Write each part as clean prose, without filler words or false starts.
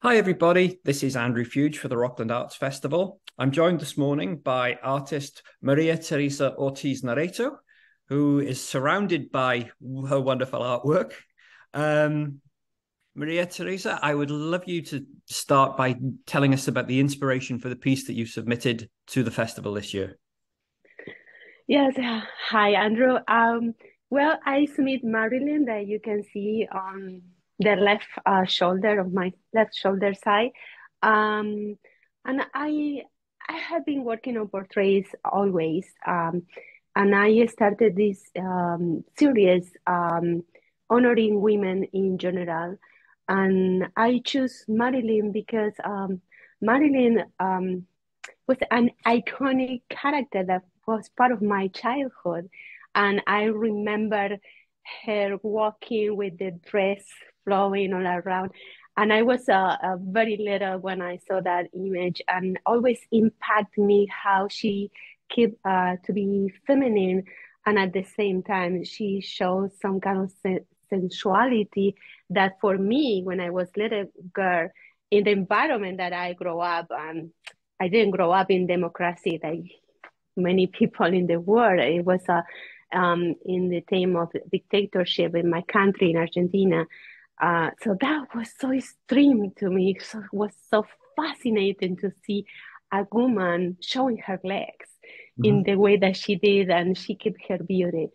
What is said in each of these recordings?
Hi, everybody. This is Andrew Fuge for the Rockland Arts Festival. I'm joined this morning by artist Maria Teresa Ortiz Naretto, who is surrounded by her wonderful artwork. Um, Maria Teresa, I would love you to start by telling us about the inspiration for the piece that you submitted to the festival this year. Yes, hi Andrew. Well, I submit Marilyn that you can see on the left shoulder of my left shoulder side. Um, and I have been working on portraits always. And I started this series honoring women in general. And I choose Marilyn because Marilyn was an iconic character that was part of my childhood. And I remember her walking with the dress flowing all around. And I was very little when I saw that image, and always impact me how she kept to be feminine, and at the same time she shows some kind of sensuality that for me when I was little girl in the environment that I grew up, and I didn't grow up in democracy like many people in the world. It was in the time of dictatorship in my country, in Argentina. So that was so extreme to me. So it was so fascinating to see a woman showing her legs in Mhm. the way that she did, and she kept her beauty.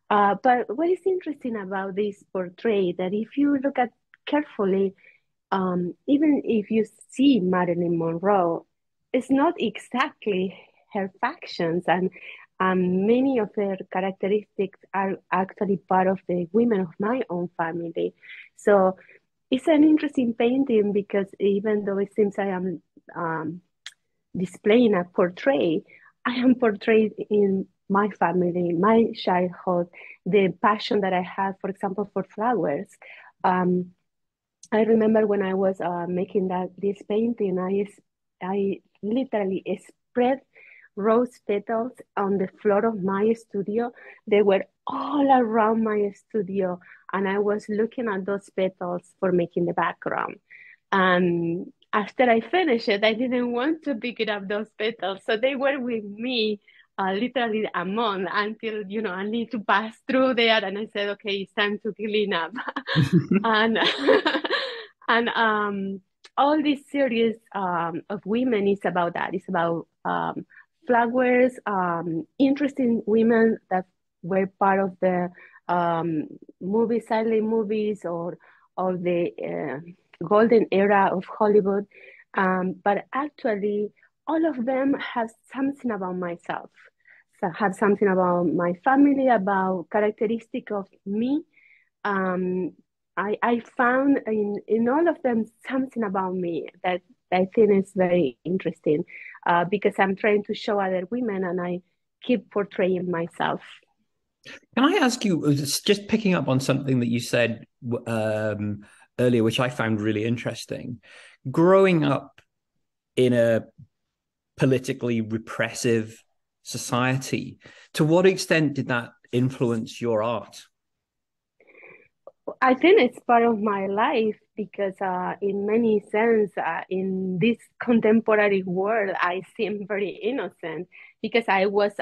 But what is interesting about this portrait that if you look at carefully, even if you see Marilyn Monroe, it's not exactly her factions, and many of her characteristics are actually part of the women of my own family. So it's an interesting painting because even though it seems I am um, displaying a portrait, I am portrayed in my family, my childhood, the passion that I have, for example, for flowers. Um, I remember when I was making this painting, I literally spread rose petals on the floor of my studio. They were all around my studio, and I was looking at those petals for making the background. And after I finished it, I didn't want to pick it up those petals, so they were with me literally a month until I need to pass through there, and I said, okay, it's time to clean up. And and all this series of women is about that. It's about flowers, interesting women that were part of the movies, silent movies, or the golden era of Hollywood. But actually, all of them have something about myself. So have something about my family, about characteristic of me. um, I found in all of them something about me that I think is very interesting, because I'm trying to show other women and I keep portraying myself. Can I ask you, just picking up on something that you said earlier, which I found really interesting? Growing up in a politically repressive society, to what extent did that influence your art? I think it's part of my life because, in many sense, in this contemporary world, I seem very innocent because I was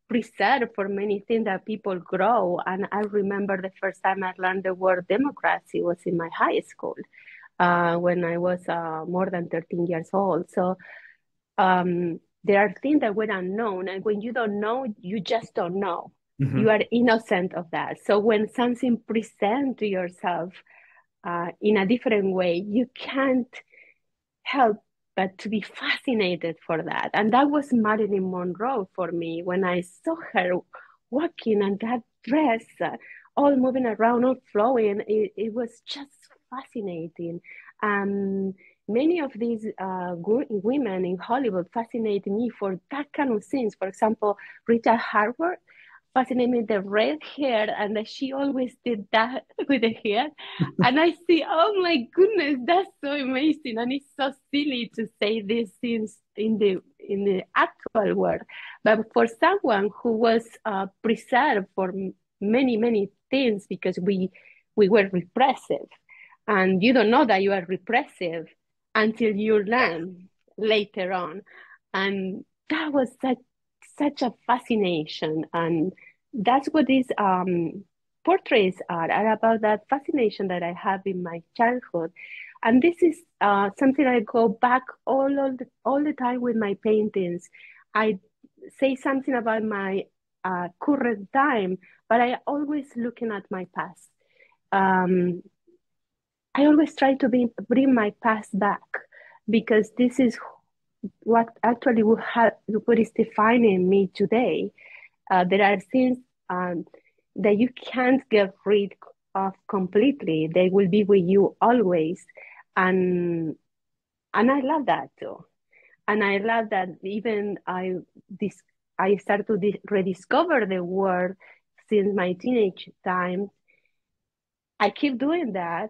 preserved for many things that people grow. And I remember the first time I learned the word democracy was in my high school, when I was more than 13 years old. So there are things that were unknown, and when you don't know, you just don't know. You Mhm. are innocent of that. So when something presents to yourself in a different way, you can't help but to be fascinated for that. And that was Marilyn Monroe for me when I saw her walking and that dress, all moving around, all flowing. It was just fascinating. Um, Many of these women in Hollywood fascinate me for that kind of things. For example, Rita Hayworth fascinated me the red hair, and that she always did that with the hair. And I see, oh my goodness, that's so amazing, and it's so silly to say these things in the actual world. But for someone who was preserved for many things because we were repressive, and you don't know that you are repressive until you Yeah. learn later on. And that was such a fascination. And that's what these portraits are about, that fascination that I have in my childhood. And this is something I go back all the time with my paintings. I say something about my current time, but I always looking at my past. Um, I always try to bring my past back, because this is what actually what is defining me today. There are things um, that you can't get rid of completely. They will be with you always, and I love that too. And I love that even this I start to rediscover the world since my teenage time. I keep doing that,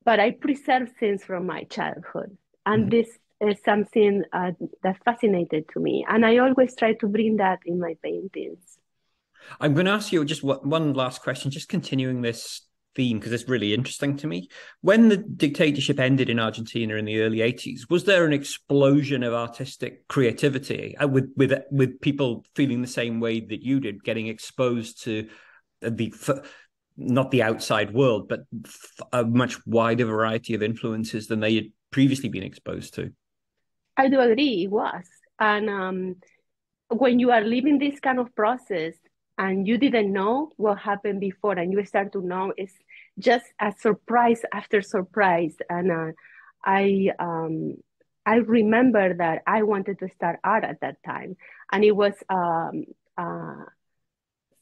but I preserve things from my childhood. And Mhm. this is something that fascinated to me. And I always try to bring that in my paintings. I'm going to ask you just one last question, just continuing this theme because it's really interesting to me. When the dictatorship ended in Argentina in the early 80s, was there an explosion of artistic creativity with people feeling the same way that you did, getting exposed to the not the outside world, but a much wider variety of influences than they had previously been exposed to? I do agree, it was. And when you are living this kind of process and you didn't know what happened before, and you start to know, it's just a surprise after surprise. And I um, I remember that I wanted to start art at that time, and it was uh,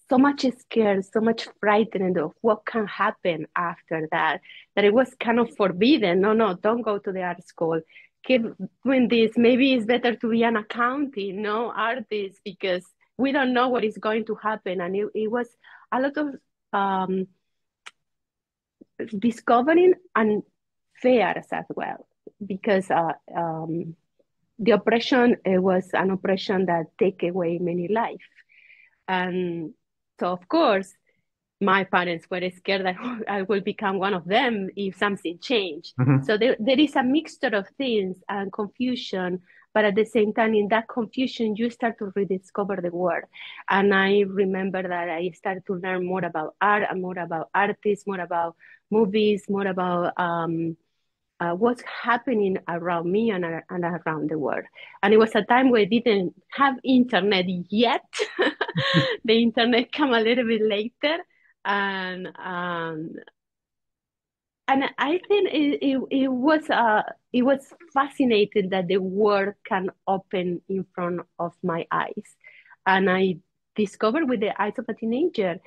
so much scared, so much frightened of what can happen after that, that it was kind of forbidden. No, no, don't go to the art school. Keep doing this. Maybe it's better to be an accounting, no artist, because we don't know what is going to happen. And it was a lot of um, discovering and fears as well, because the oppression was an oppression that take away many life. And so, of course, my parents were scared that I will become one of them if something changed. Mhm. So there is a mixture of things and confusion, but at the same time, in that confusion, you start to rediscover the world. And I remember that I started to learn more about art and more about artists, more about movies, more about what's happening around me and around the world. And it was a time where I didn't have internet yet. The internet came a little bit later, and I think it was fascinating that the world can open in front of my eyes, and I discovered with the eyes of a teenager,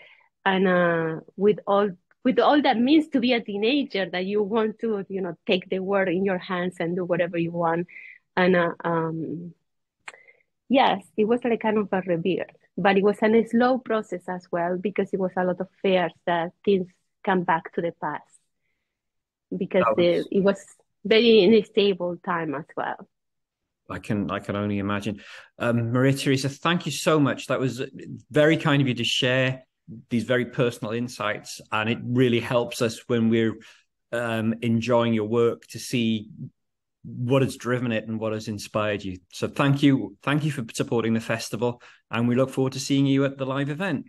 and with all that means to be a teenager, that you want to take the world in your hands and do whatever you want, and yes, it was like kind of a rebirth, but it was a slow process as well, because it was a lot of fears that things come back to the past, because That was it was very unstable time as well. I can only imagine. Maria Teresa, thank you so much. That was very kind of you to share these very personal insights, and it really helps us when we're enjoying your work to see what has driven it and what has inspired you. So thank you for supporting the festival, and we look forward to seeing you at the live event.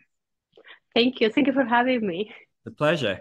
Thank you for having me. The pleasure.